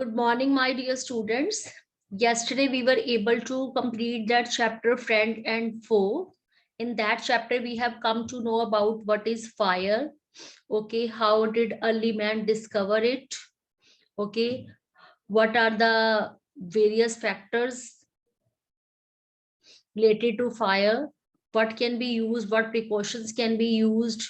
Good morning, my dear students. Yesterday, we were able to complete that chapter, Friend and Foe. In that chapter, we have come to know about what is fire. Okay, how did early man discover it? Okay, what are the various factors related to fire? What can be used? What precautions can be used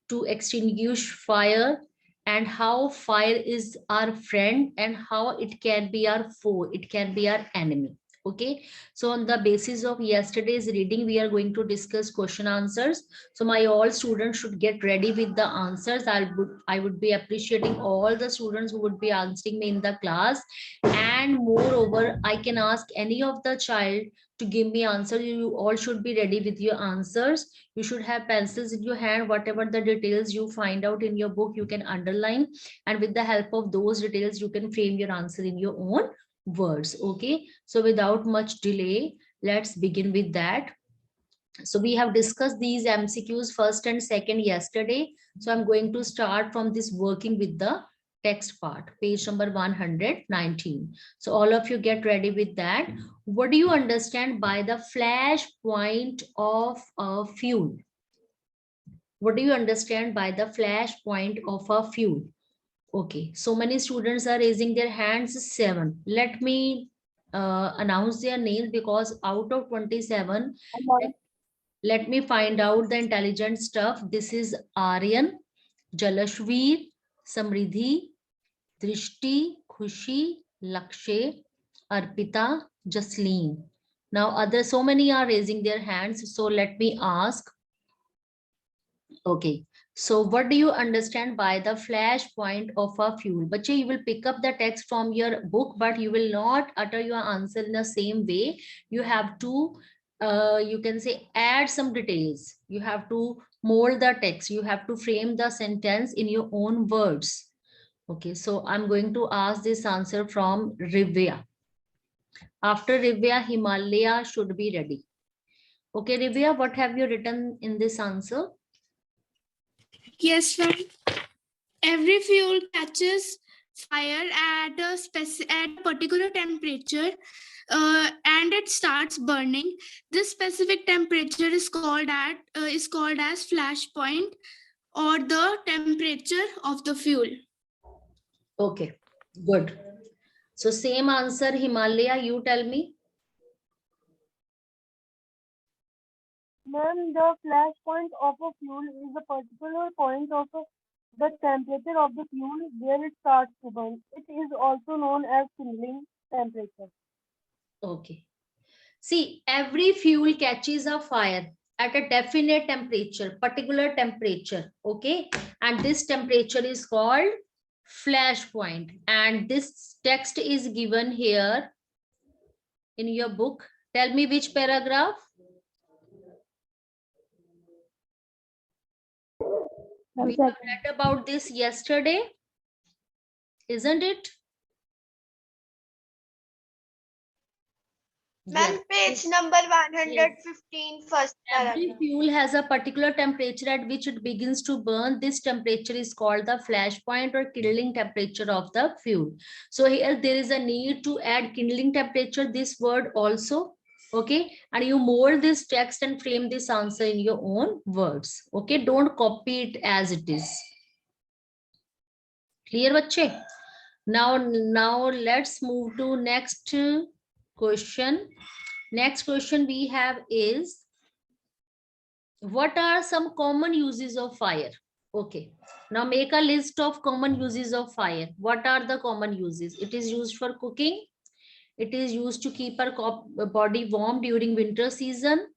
to extinguish fire? And how fire is our friend and how it can be our foe, it can be our enemy. Okay, so on the basis of yesterday's reading we are going to discuss question answers. So my all students should get ready with the answers. I would be appreciating all the students who would be answering me in the class. And moreover, I can ask any of the child to give me answer. You all should be ready with your answers. You should have pencils in your hand. Whatever the details you find out in your book, you can underline, and with the help of those details you can frame your answer in your own words. Okay, so without much delay, let's begin with that. So we have discussed these MCQs first and second yesterday. So I'm going to start from this working with the text part, page number 119. So all of you get ready with that. What do you understand by the flash point of a fuel? What do you understand by the flash point of a fuel? Okay, so many students are raising their hands. 7. Let me announce their names, because out of 27, let me find out the intelligent stuff. This is Aryan, Jalashveer, Samriddhi, Drishti, Khushi, Lakshay, Arpita, Jasleen. Now others, so many are raising their hands. So let me ask. Okay, so what do you understand by the flash point of a fuel? But you will pick up the text from your book, but you will not utter your answer in the same way. You have to, you can say, add some details. You have to mold the text. You have to frame the sentence in your own words. Okay, so I'm going to ask this answer from Rivya. After Rivya, Himalaya should be ready. Okay, Rivya, what have you written in this answer? Yes, ma'am. Every fuel catches fire at a particular temperature, and it starts burning. This specific temperature is called as flash point, or the temperature of the fuel. Okay, good. So same answer, Himalaya, you tell me. Ma'am, the flash point of a fuel is a particular point of the temperature of the fuel where it starts to burn. It is also known as kindling temperature. Okay. See, every fuel catches a fire at a definite temperature, particular temperature. Okay. And this temperature is called flash point. And this text is given here in your book. Tell me which paragraph? We have read about this yesterday, isn't it? Ma'am, page number 115, first Every paragraph. fuel has a particular temperature at which it begins to burn. This temperature is called the flash point or kindling temperature of the fuel. So here there is a need to add kindling temperature, this word also. Okay, and you mold this text and frame this answer in your own words. Okay, don't copy it as it is. Clear, bache? Now let's move to next question. Next question we have is, what are some common uses of fire? Okay, now make a list of common uses of fire. What are the common uses? It is used for cooking. It is used to keep our body warm during winter season.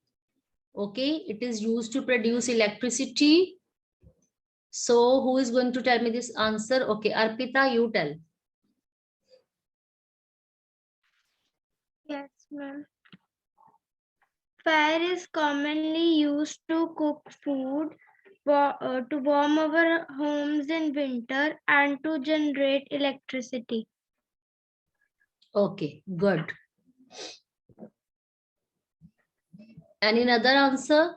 Okay, it is used to produce electricity. So who is going to tell me this answer? Okay, Arpita, you tell. Yes, ma'am. Fire is commonly used to cook food, to warm our homes in winter, and to generate electricity. Okay, good. Any other answer?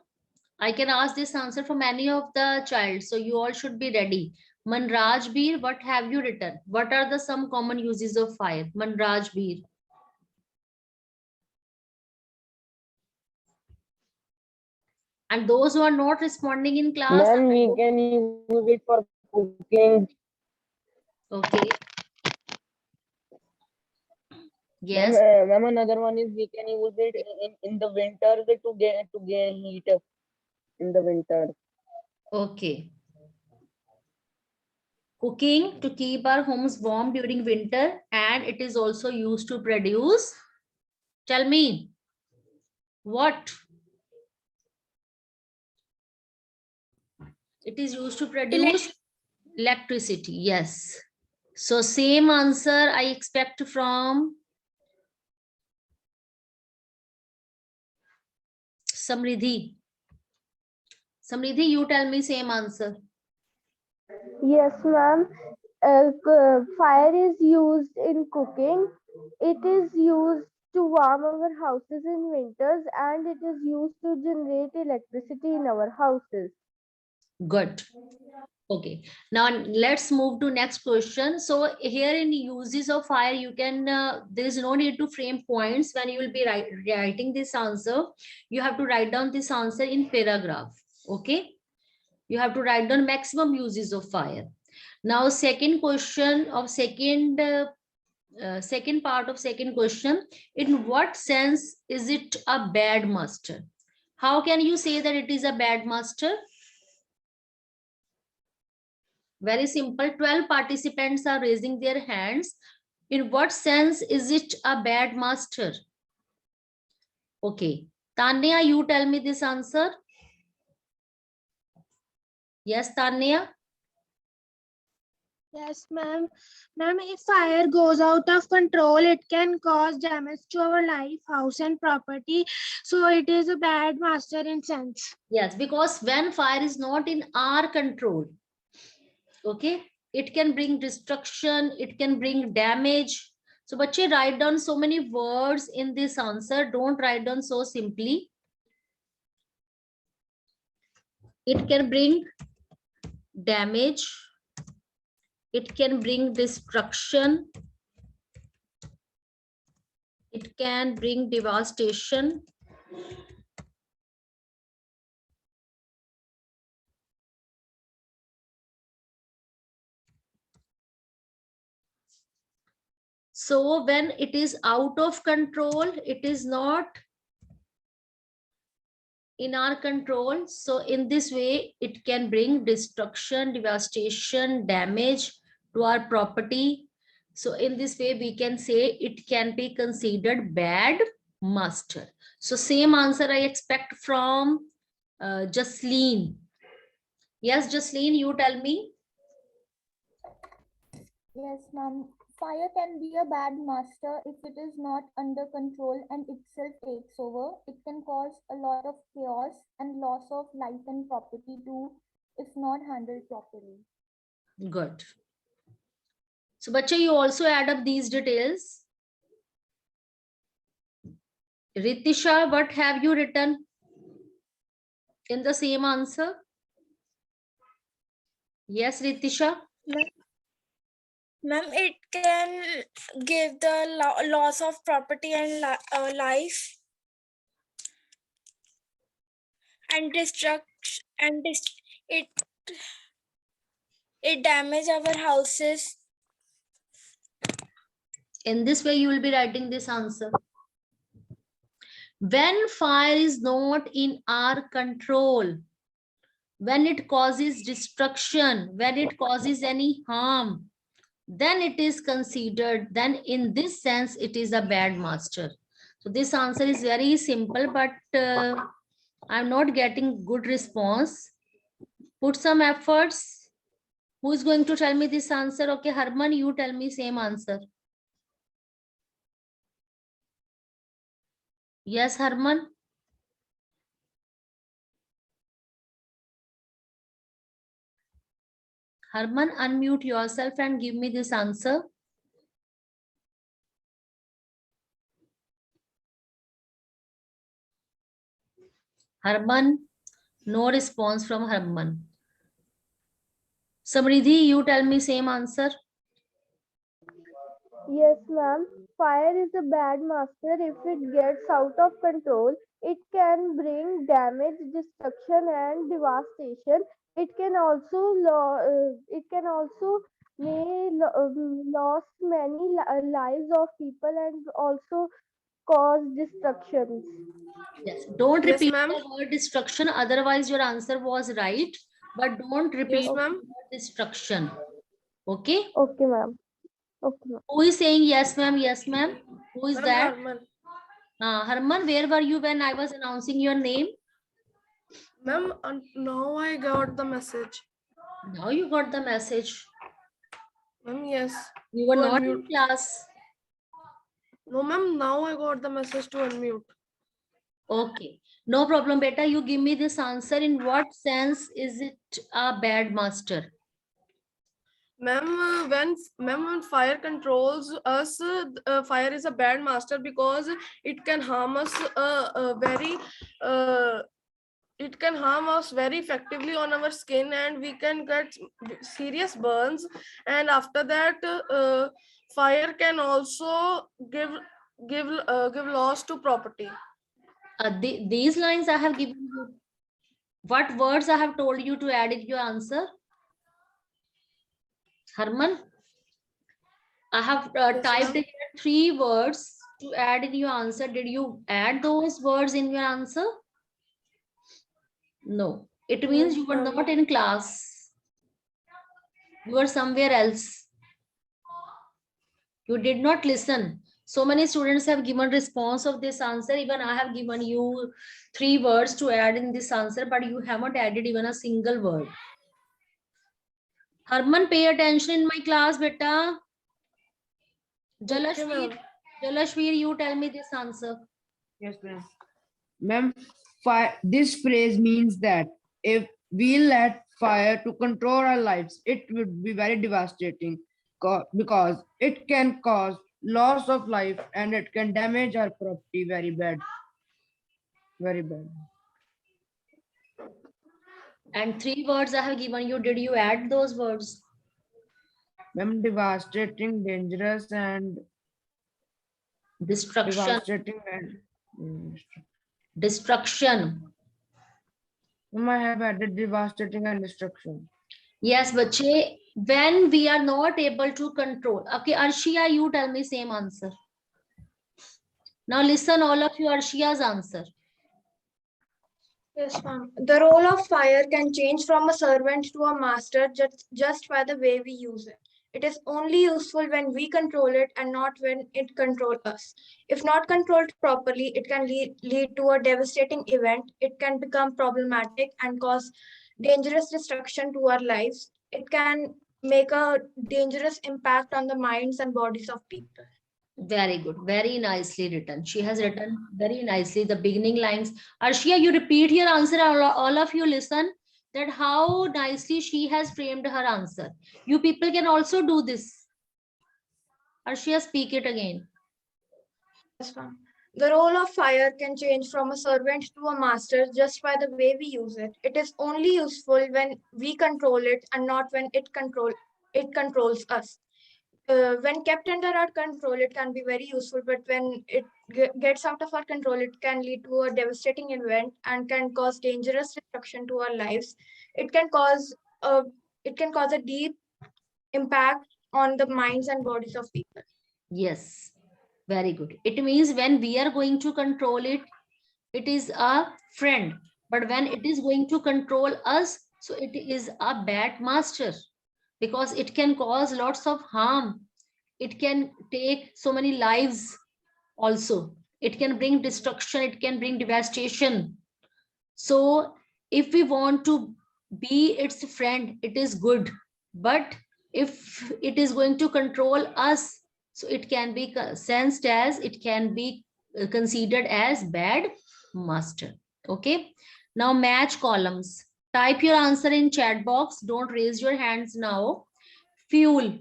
I can ask this answer from any of the child, so you all should be ready. Manrajbir, what have you written? What are the some common uses of fire? Manrajbir. And those who are not responding in class, Ma'am, we can use it for cooking. okay. Ma'am, Yes, ma'am, another one is we can use it in the winter to get heat in the winter. okay. Cooking to keep our homes warm during winter, and it is also used to produce. Tell me what? It is used to produce electricity. Yes. So same answer I expect from Samriddhi. Samriddhi, you tell me same answer. Yes, ma'am. Fire is used in cooking. It is used to warm our houses in winters, and it is used to generate electricity in our houses. Good. Okay. Now let's move to next question. So here in uses of fire, you can, there is no need to frame points when you will be writing this answer. You have to write down this answer in paragraph. Okay. You have to write down maximum uses of fire. Now, second question of second part of second question. In what sense is it a bad master? How can you say that it is a bad master? Very simple. 12 participants are raising their hands. In what sense is it a bad master? Okay. Tanya, you tell me this answer. Yes, Tanya. Yes, ma'am. Ma'am, if fire goes out of control, it can cause damage to our life, house, and property. So it is a bad master in sense. Yes, because when fire is not in our control, okay, it can bring destruction, it can bring damage. So, bache, write down so many words in this answer. Don't write down so simply. It can bring damage. It can bring destruction. It can bring devastation. So when it is out of control, it is not in our control. So in this way, it can bring destruction, devastation, damage to our property. So in this way, we can say it can be considered bad master. So same answer I expect from Jasleen. Yes, Jasleen, you tell me. Yes, ma'am. Fire can be a bad master if it is not under control and itself takes over. It can cause a lot of chaos and loss of life and property too, if not handled properly. Good. So, bacha, you also add up these details. Ritisha, what have you written in the same answer? Yes, Ritisha. Ma'am, it can give the loss of property and life and destruction and it damage our houses. In this way, you will be writing this answer. When fire is not in our control, when it causes destruction, when it causes any harm, then it is considered, then in this sense, it is a bad master. So this answer is very simple, but I'm not getting good response. Put some efforts. Who is going to tell me this answer? Okay, Harman, you tell me same answer. Yes, Harman. Harman, unmute yourself and give me this answer. Harman, no response from Harman. Samriddhi, you tell me same answer. Yes, ma'am. Fire is a bad master. If it gets out of control, it can bring damage, destruction, and devastation. It can also lost many lives of people and also cause destructions. Yes, don't Yes, repeat ma'am. the word destruction, otherwise your answer was right, but don't repeat Yes, the ma'am. word destruction. Okay. Okay, ma'am. Okay, ma'am. Who is saying yes, ma'am? Yes, ma'am. Who is Ma'am, that? Harman. Harman, where were you when I was announcing your name? Ma'am, now I got the message. Now you got the message. Ma'am, yes. You were To not in unmute. class. No, ma'am, now I got the message to unmute. Okay. No problem, beta. You give me this answer. In what sense is it a bad master? Ma'am, when fire controls us, fire is a bad master because it can harm us it can harm us very effectively on our skin, and we can get serious burns. And after that, fire can also give loss to property. These lines I have given you. What words I have told you to add in your answer? Harman, I have Yes, typed ma'am. in 3 words to add in your answer. Did you add those words in your answer? No. It means you were ma'am. not in class. You were somewhere else. You did not listen. So many students have given response of this answer. Even I have given you 3 words to add in this answer, but you haven't added even a single word. Harman, pay attention in my class, beta. Jalashveer, Jalashveer, you tell me this answer. Yes, ma'am. Ma'am, this phrase means that if we let fire to control our lives, it would be very devastating because it can cause loss of life and it can damage our property very bad. Very bad. And 3 words I have given you. Did you add those words? Ma'am, devastating, dangerous, and Destruction. devastating and Destruction. Ma'am, I have added devastating and destruction. Yes, bache, when we are not able to control. Okay, Arshia, you tell me same answer. Now listen, all of you, Arshia's answer. Yes, ma'am. The role of fire can change from a servant to a master just by the way we use it. It is only useful when we control it and not when it controls us. If not controlled properly, it can lead to a devastating event. It can become problematic and cause dangerous destruction to our lives. It can make a dangerous impact on the minds and bodies of people. Very good. Very nicely written. She has written very nicely the beginning lines. Arshia, you repeat your answer. All of you listen that how nicely she has framed her answer. You people can also do this. Arshia, speak it again. Yes, ma'am. The role of fire can change from a servant to a master just by the way we use it. It is only useful when we control it and not when it controls us. When kept under our control, it can be very useful, but when it gets out of our control, it can lead to a devastating event and can cause dangerous destruction to our lives. It can cause a deep impact on the minds and bodies of people. Yes, very good. It means when we are going to control it, it is a friend. But when it is going to control us, so it is a bad master because it can cause lots of harm. It can take so many lives also. It can bring destruction. It can bring devastation. So if we want to be its friend, it is good. But if it is going to control us, so it can be sensed as, it can be considered as bad master. Okay. Now match columns. Type your answer in chat box. Don't raise your hands now. Fuel.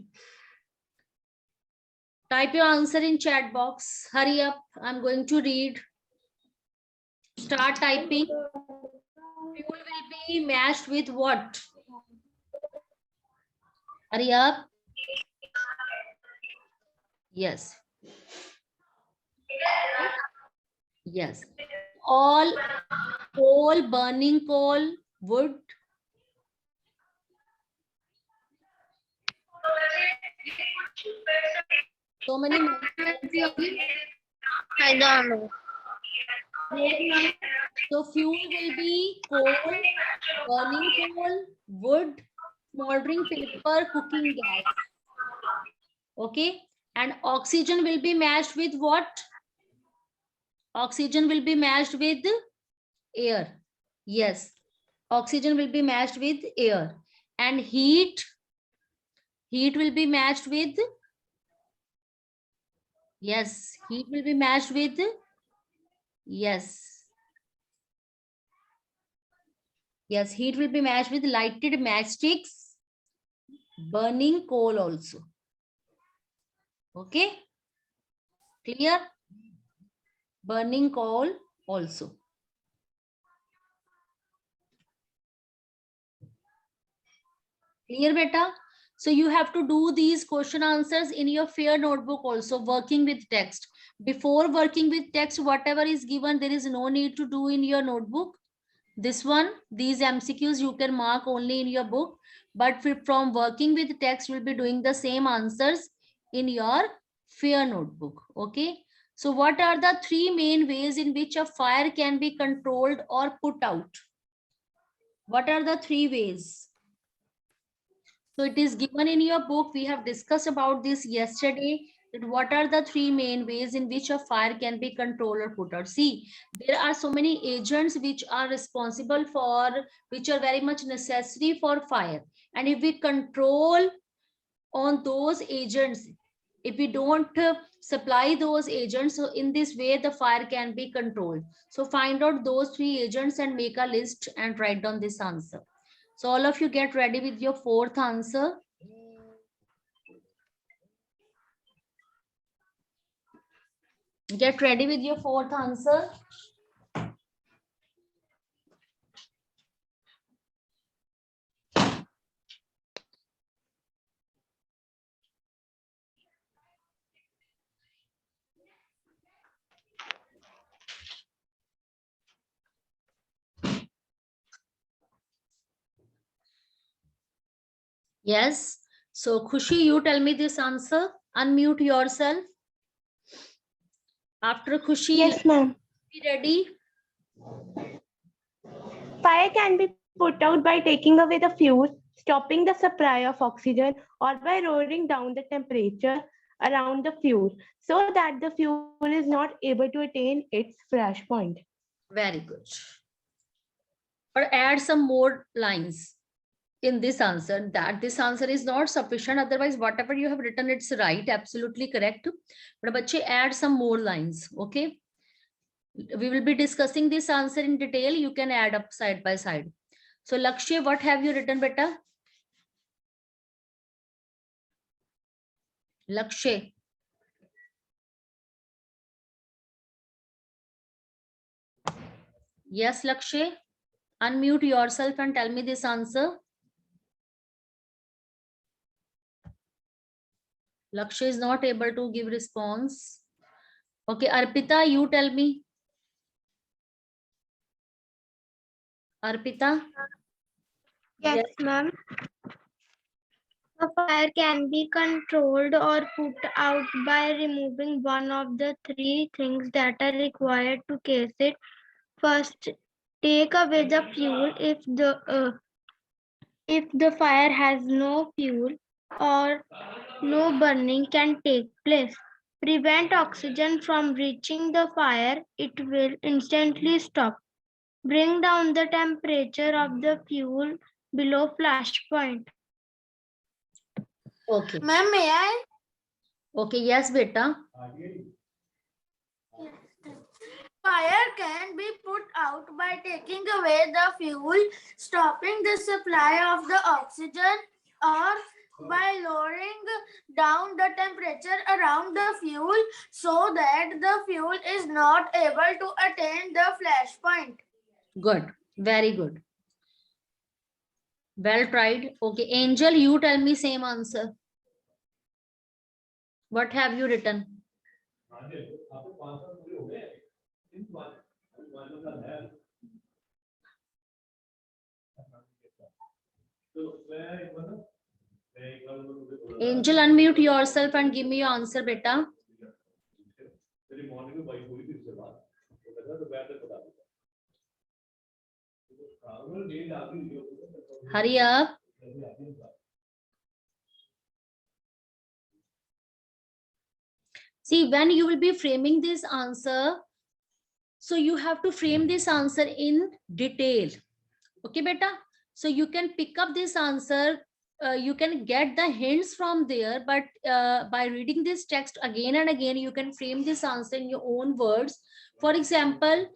Type your answer in chat box. Hurry up. I'm going to read. Start typing. Fuel will be matched with what? Hurry up. Yes. Yes. All coal, burning coal, wood. So many. I don't know. So fuel will be coal, burning coal, wood, smoldering paper, cooking gas. Okay. And oxygen will be matched with what? Oxygen will be matched with air. Yes. Oxygen will be matched with air. And heat will be matched with, yes, heat will be matched with, yes. Yes, heat will be matched with lighted matchsticks, burning coal also. Okay? Clear? Burning coal also. Clear, beta? So you have to do these question answers in your fair notebook also, working with text. Before working with text, whatever is given, there is no need to do in your notebook. This one, these MCQs you can mark only in your book, but from working with text, you will be doing the same answers in your fair notebook. Okay. So what are the three main ways in which a fire can be controlled or put out? What are the three ways? So it is given in your book. We have discussed about this yesterday. That what are the three main ways in which a fire can be controlled or put out? See, there are so many agents which are responsible for, which are very much necessary for fire. And if we control on those agents, if we don't supply those agents, so in this way the fire can be controlled. So find out those three agents and make a list and write down this answer. So all of you get ready with your fourth answer. Get ready with your fourth answer. Yes. So Khushi, you tell me this answer. Unmute yourself. After Khushi, Yes, ma'am. be ready. Fire can be put out by taking away the fuel, stopping the supply of oxygen, or by lowering down the temperature around the fuel so that the fuel is not able to attain its flash point. Very good. Or add some more lines in this answer, that this answer is not sufficient. Otherwise, whatever you have written, it's right, absolutely correct. But bache, add some more lines. Okay. We will be discussing this answer in detail. You can add up side by side. So Lakshya, what have you written, beta? Lakshya. Yes, Lakshya. Unmute yourself and tell me this answer. Lakshya is not able to give response. Okay, Arpita, you tell me. Arpita? Yes, ma'am. A fire can be controlled or put out by removing one of the three things that are required to cause it. First, take away the fuel if the fire has no fuel or no burning can take place. Prevent oxygen from reaching the fire, it will instantly stop. Bring down the temperature of the fuel below flash point. Okay. Ma'am, may I? Okay, yes, beta. Fire can be put out by taking away the fuel, stopping the supply of the oxygen, or by lowering down the temperature around the fuel so that the fuel is not able to attain the flash point. Good. Very good. Well tried. Okay, Angel, you tell me same answer. What have you written? Angel, unmute yourself and give me your answer, beta. Hurry up. See, when you will be framing this answer, so you have to frame this answer in detail. Okay, beta? So you can pick up this answer. You can get the hints from there, but by reading this text again and again, you can frame this answer in your own words. For example,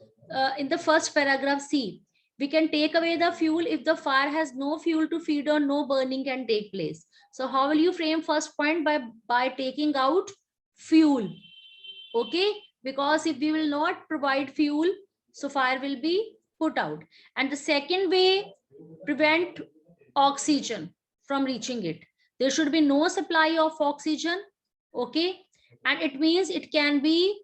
in the first paragraph, C, we can take away the fuel if the fire has no fuel to feed on, no burning can take place. So how will you frame first point? By taking out fuel. Okay, because if we will not provide fuel, so fire will be put out. And the second way, prevent oxygen from reaching it. There should be no supply of oxygen. Okay, and it means it can be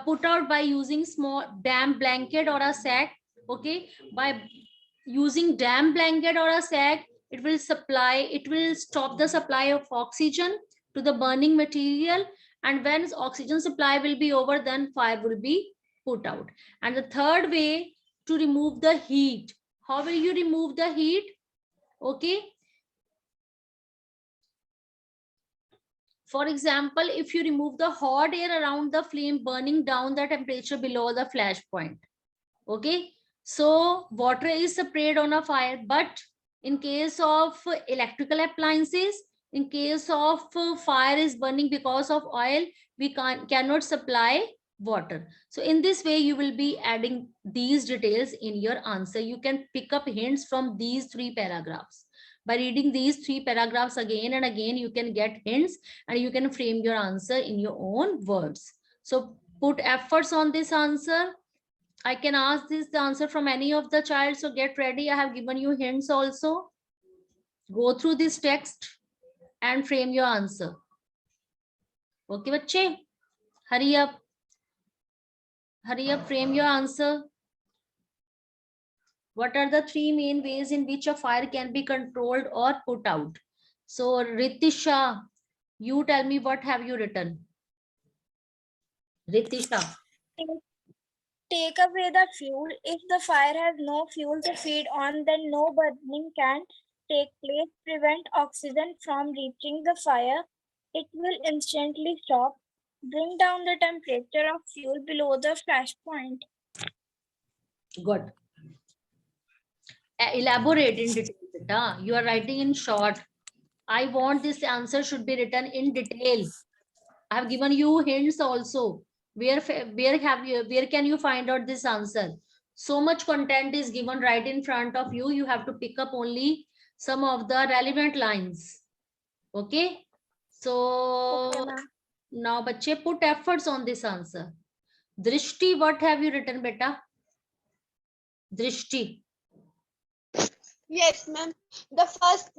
put out by using small damp blanket or a sack. Okay, by using damp blanket or a sack, it will stop the supply of oxygen to the burning material, and when oxygen supply will be over, then fire will be put out. And the third way, to remove the heat. How will you remove the heat? Okay, for example, if you remove the hot air around the flame, burning down the temperature below the flash point. Okay, so water is sprayed on a fire, but in case of electrical appliances, in case of fire is burning because of oil, we cannot supply water. So in this way, you will be adding these details in your answer. You can pick up hints from these 3 paragraphs. By reading these 3 paragraphs again and again, you can get hints and you can frame your answer in your own words. So put efforts on this answer. I can ask this the answer from any of the child. So get ready. I have given you hints also. Go through this text and frame your answer. Okay, bache? Hurry up. Hurry up, frame your answer. What are the 3 main ways in which a fire can be controlled or put out? So Ritisha, you tell me, what have you written? Ritisha. Take away the fuel. If the fire has no fuel to feed on, then no burning can take place. Prevent oxygen from reaching the fire. It will instantly stop. Bring down the temperature of fuel below the flash point. Good. Elaborate in detail, beta. You are writing in short. I want this answer should be written in detail. I have given you hints also. Where can you find out this answer? So much content is given right in front of you. You have to pick up only some of the relevant lines. Okay. So Okay, now, bache, put efforts on this answer. Drishti, what have you written, beta? Drishti. Yes, ma'am. The first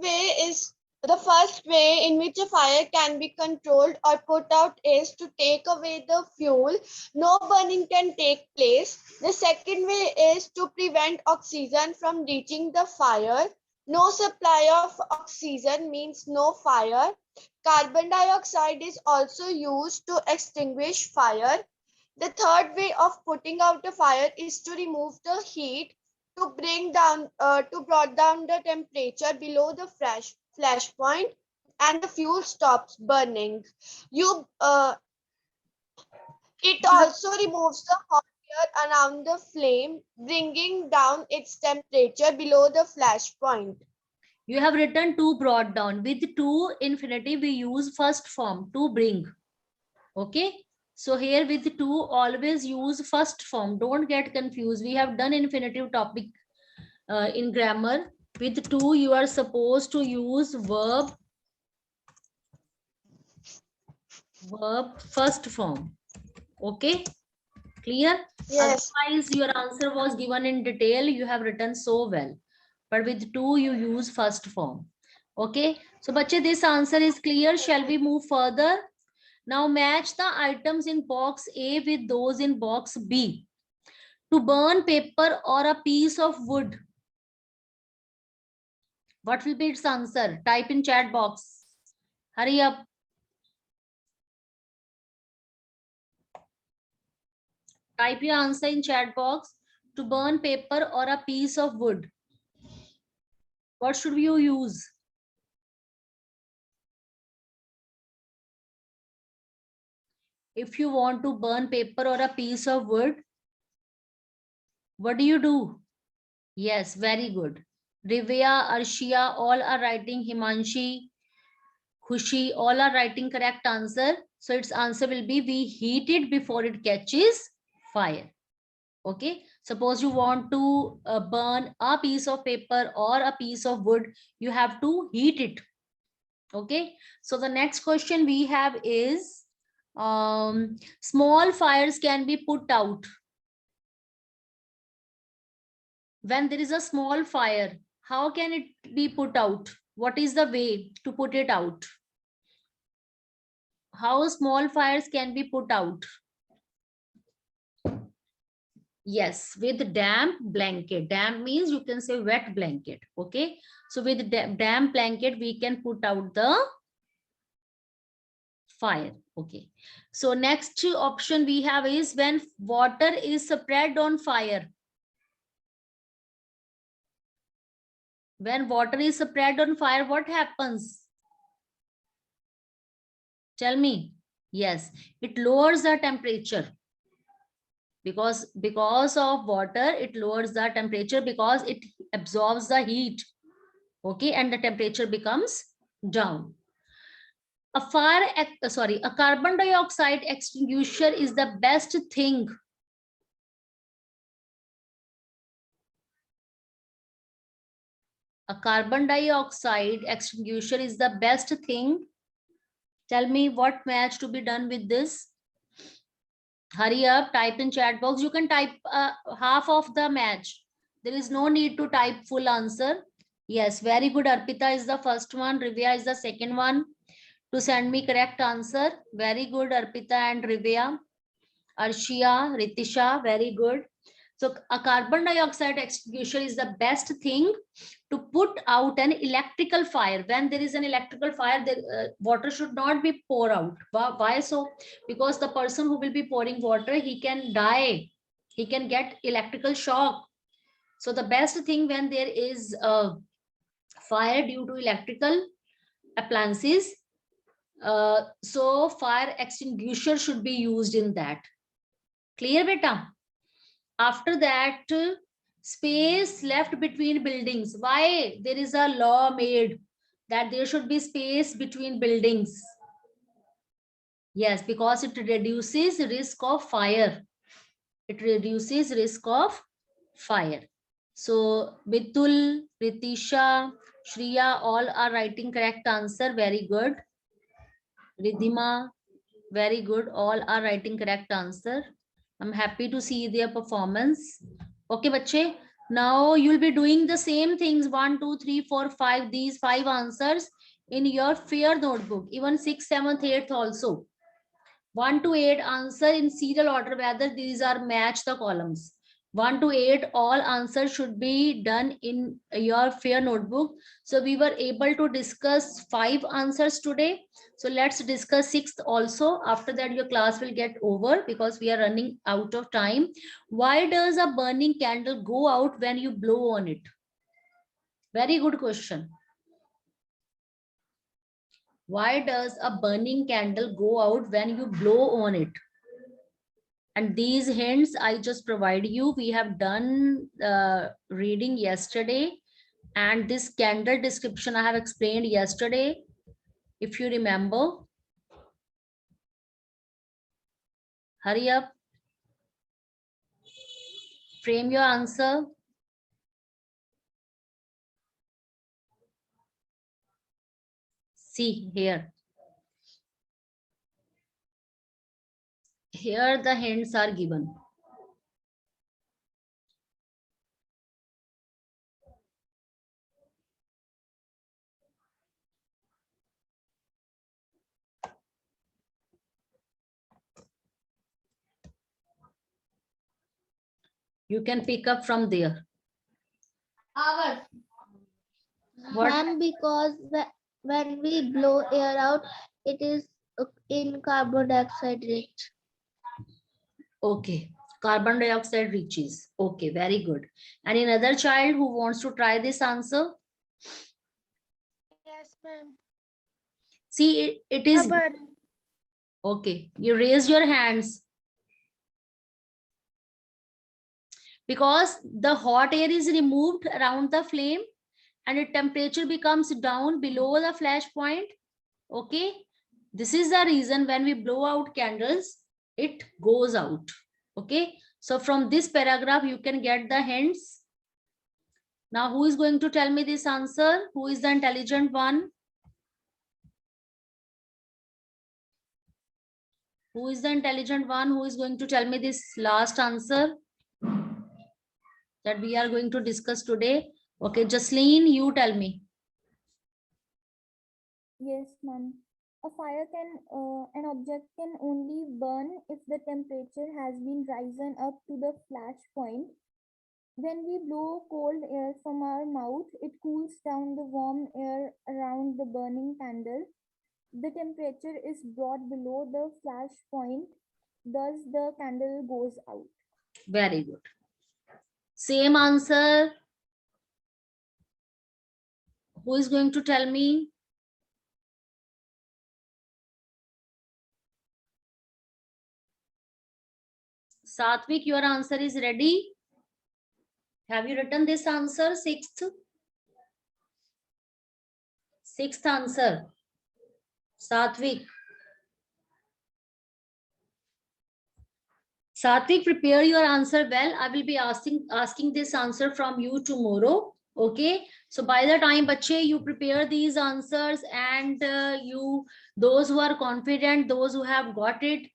way in which a fire can be controlled or put out is to take away the fuel. No burning can take place. The second way is to prevent oxygen from reaching the fire. No supply of oxygen means no fire. Carbon dioxide is also used to extinguish fire. The third way of putting out a fire is to remove the heat, to bring down to brought down the temperature below the flash point, and the fuel stops burning. It also removes the hot air around the flame, bringing down its temperature below the flash point. You have written to brought down. With to infinitive, we use first form, to bring. Okay. So here with to, always use first form. Don't get confused. We have done infinitive topic in grammar. With to, you are supposed to use verb first form. Okay. Clear? Yes. Otherwise, your answer was given in detail. You have written so well. but with 2 you use first form. Okay, so bache, this answer is clear. Shall we move further? Now match the items in box A with those in box B. To burn paper or a piece of wood, what will be its answer? Type in chat box. Hurry up. Type your answer in chat box. To burn paper or a piece of wood, what should you use? If you want to burn paper or a piece of wood, what do you do? Yes, very good. Rivya, Arshia, all are writing. Himanshi, Khushi, all are writing correct answer. So its answer will be we heat it before it catches fire. Okay, suppose you want to burn a piece of paper or a piece of wood, you have to heat it. Okay, so the next question we have is small fires can be put out. When there is a small fire, how can it be put out? What is the way to put it out? How small fires can be put out? Yes, with damp blanket. Damp means you can say wet blanket. Okay, so with damp blanket we can put out the fire. Okay, so next option we have is when water is spread on fire. When water is spread on fire, what happens? Tell me. Yes, it lowers the temperature. Because of water, it lowers the temperature because it absorbs the heat. Okay, and the temperature becomes down. A carbon dioxide extinguisher is the best thing. A carbon dioxide extinguisher is the best thing. Tell me what match to be done with this. Hurry up, type in chat box. You can type half of the match. There is no need to type full answer. Yes, very good. Arpita is the first one. Rivya is the second one to send me correct answer. Very good, Arpita and Rivya. Arshia, Ritisha, very good. So a carbon dioxide extinguisher is the best thing to put out an electrical fire. When there is an electrical fire, water should not be poured out. Why so? Because the person who will be pouring water, he can die. He can get electrical shock. So the best thing when there is a fire due to electrical appliances, so fire extinguisher should be used in that. Clear, beta? After that, space left between buildings. Why? There is a law made that there should be space between buildings. Yes, because it reduces risk of fire. It reduces risk of fire. So Mitul, Ritisha, Shriya, all are writing correct answer. Very good. Ridhima, very good. All are writing correct answer. I'm happy to see their performance. Okay, bache. Now you'll be doing the same things 1, 2, 3, 4, 5. These 5 answers in your fair notebook. Even 6th, 7th, 8th also. 1 to 8 answer in serial order, whether these are match the columns. 1 to 8 all answers should be done in your fair notebook. So we were able to discuss 5 answers today. So let's discuss 6th also. After that your class will get over because we are running out of time. Why does a burning candle go out when you blow on it? Very good question. Why does a burning candle go out when you blow on it? And these hints I just provide you. We have done reading yesterday, and this candle description I have explained yesterday. If you remember, hurry up. Frame your answer. See here. Here the hints are given. You can pick up from there. What? Ma'am, because when we blow air out, it is in carbon dioxide rich. Okay, carbon dioxide reaches. Okay, very good. And another child who wants to try this answer? Yes, ma'am. See, it is Rubber. okay. You raise your hands. Because the hot air is removed around the flame and the temperature becomes down below the flash point. Okay, this is the reason when we blow out candles, it goes out. Okay, so from this paragraph you can get the hints. Now who is going to tell me this answer? Who is the intelligent one? Who is the intelligent one who is going to tell me this last answer that we are going to discuss today? Okay, Jasleen, you tell me. Yes, ma'am. An object can only burn if the temperature has been risen up to the flash point. When we blow cold air from our mouth, it cools down the warm air around the burning candle. The temperature is brought below the flash point, thus the candle goes out. Very good. Same answer. Who is going to tell me? Satvik, your answer is ready. Have you written this answer? Sixth answer. Satvik. Satvik, prepare your answer well. I will be asking this answer from you tomorrow. Okay. So by the time, bache, you prepare these answers and those who are confident, those who have got it,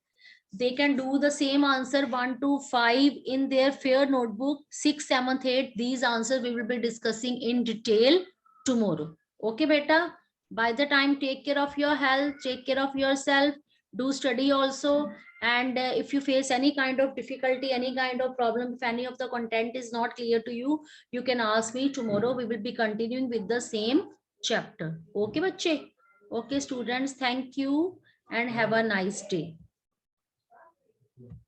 they can do the same answer 1 to 5 in their fair notebook. 6, 7, 8. These answers we will be discussing in detail tomorrow. Okay, beta. By the time, take care of your health, take care of yourself, do study also. And if you face any kind of difficulty, any kind of problem, if any of the content is not clear to you, you can ask me tomorrow. We will be continuing with the same chapter. Okay, bache? Okay, students, thank you and have a nice day.